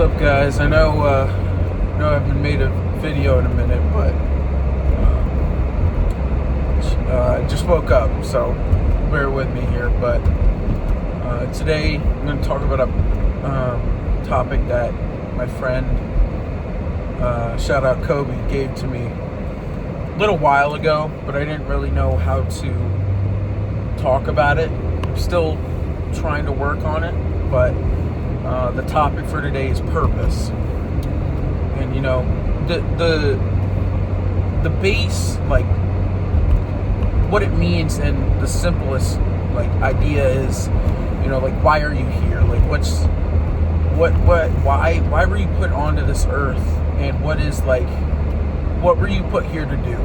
up, guys? I know I haven't made a video in a minute, but I just woke up, so bear with me here. But today I'm going to talk about a topic that my friend, shout out Kobe, gave to me a little while ago, but I didn't really know how to talk about it. I'm still trying to work on it, but the topic for today is purpose. And the base, like what it means, and the simplest idea is, why are you here? Like why were you put onto this earth, and what were you put here to do?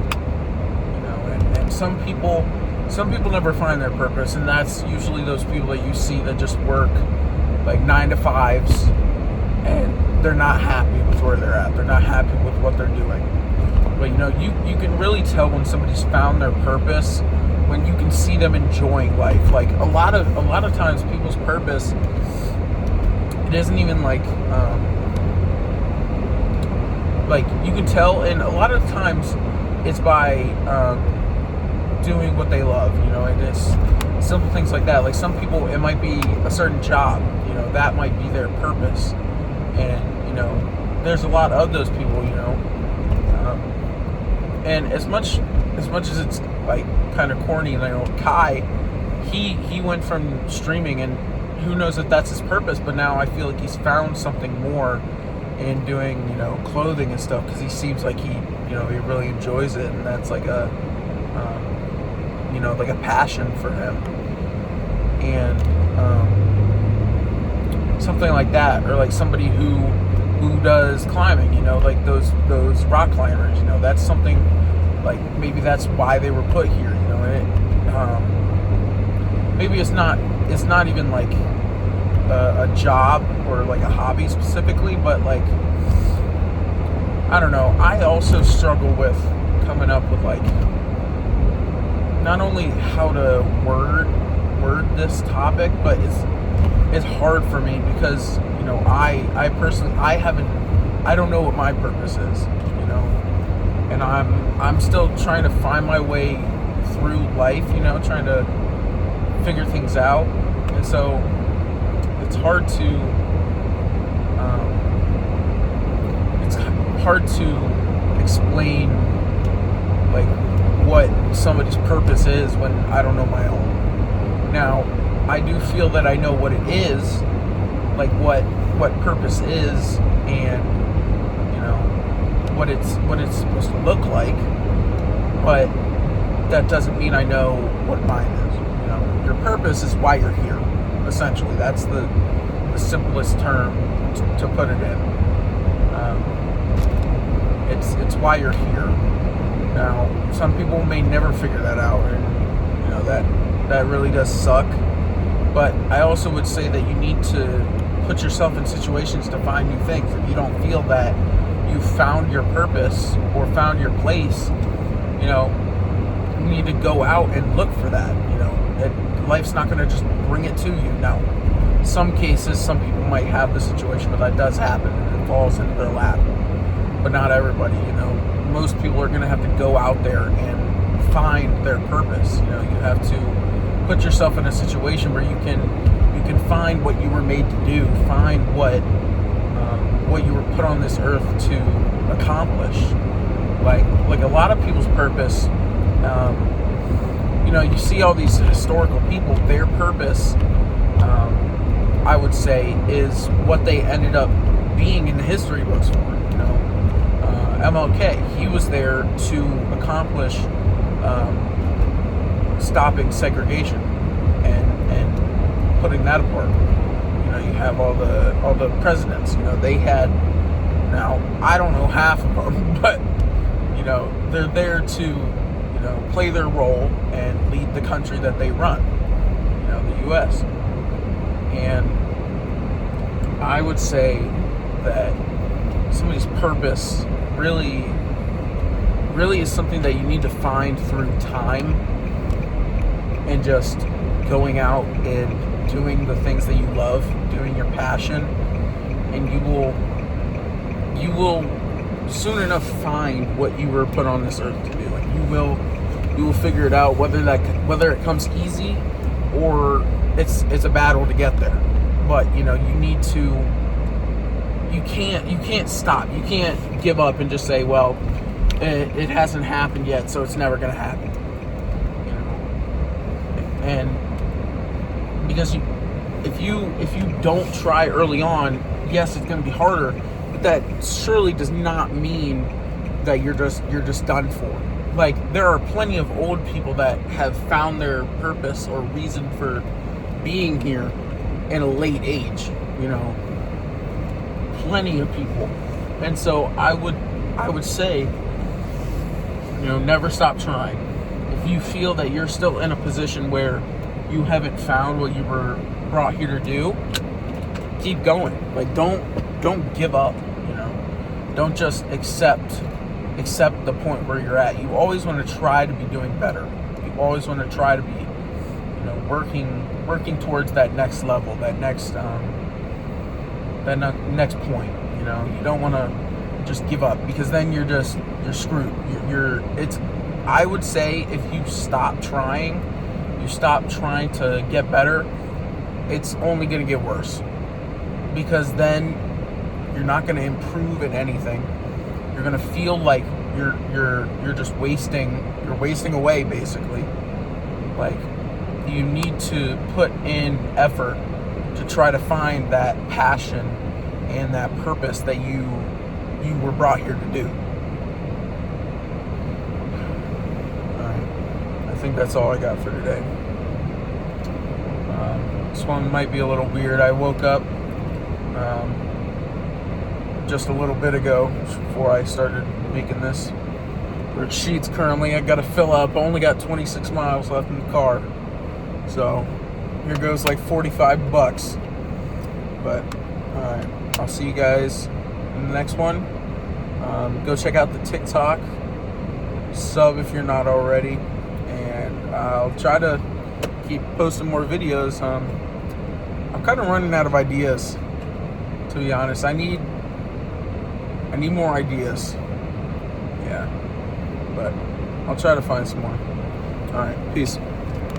And some people never find their purpose, and that's usually those people that you see that just work 9 to 5s, and they're not happy with where they're at. They're not happy with what they're doing. But you can really tell when somebody's found their purpose when you can see them enjoying life. Like a lot of times, people's purpose, it isn't even you can tell, and a lot of times it's by doing what they love. And it's simple things like that. Like some people, it might be a certain job. That might be their purpose. And there's a lot of those people. And as much as it's kind of corny, Kai, he went from streaming, and who knows if that's his purpose, but now I feel like he's found something more in doing clothing and stuff, because he seems like he really enjoys it, and that's like a passion for him. And something like that, or somebody who does climbing, those rock climbers, that's something, maybe that's why they were put here, and maybe it's not even a job or a hobby specifically, but I don't know. I also struggle with coming up with not only how to word this topic, but it's hard for me because I personally I don't know what my purpose is, and I'm still trying to find my way through life, trying to figure things out, and so it's hard to explain what somebody's purpose is when I don't know my own. Now, I do feel that I know what it is, what purpose is, and what it's supposed to look like, but that doesn't mean I know what mine is. Your purpose is why you're here. Essentially, that's the simplest term to put it in. It's why you're here. Now, some people may never figure that out, and that really does suck. But I also would say that you need to put yourself in situations to find new things. If you don't feel that you found your purpose or found your place, you need to go out and look for that. Life's not going to just bring it to you. Now, some cases, some people might have the situation where that does happen and it falls into their lap, but not everybody. Most people are going to have to go out there and find their purpose. You have to put yourself in a situation where you can find what you were made to do, find what you were put on this earth to accomplish. Like a lot of people's purpose, you see all these historical people, their purpose, I would say, is what they ended up being in the history books for. MLK, he was there to accomplish stopping segregation and putting that apart. You have all the presidents. They had, now I don't know half of them, but they're there to play their role and lead the country that they run. The U.S. And I would say that somebody's purpose really is something that you need to find through time and just going out and doing the things that you love, doing your passion, and you will soon enough find what you were put on this earth to do. And you will figure it out, whether it comes easy or it's a battle to get there. But you need to. You can't stop. You can't give up and just say, well, it hasn't happened yet, so it's never going to happen. And because if you don't try early on, yes, it's going to be harder, but that surely does not mean that you're just done for. Like, there are plenty of old people that have found their purpose or reason for being here in a late age. Plenty of people. And so I would say, never stop trying. If you feel that you're still in a position where you haven't found what you were brought here to do, keep going. Like, don't give up. Don't just accept the point where you're at. You always want to try to be doing better. You always want to try to be working towards that next level, that next point. You don't want to just give up, because then you're screwed. I would say, if you stop trying to get better, it's only going to get worse, because then you're not going to improve in anything. You're going to feel like you're just wasting away, basically. Like, you need to put in effort to try to find that passion and that purpose that you were brought here to do. I think that's all I got for today. This one might be a little weird. I woke up just a little bit ago, before I started making this. We're at Sheetz currently. I got to fill up. I only got 26 miles left in the car. So here goes like $45. But alright, I'll see you guys in the next one. Go check out the TikTok. Sub if you're not already. And I'll try to keep posting more videos. I'm kind of running out of ideas, to be honest. I need more ideas. Yeah. But I'll try to find some more. Alright, peace.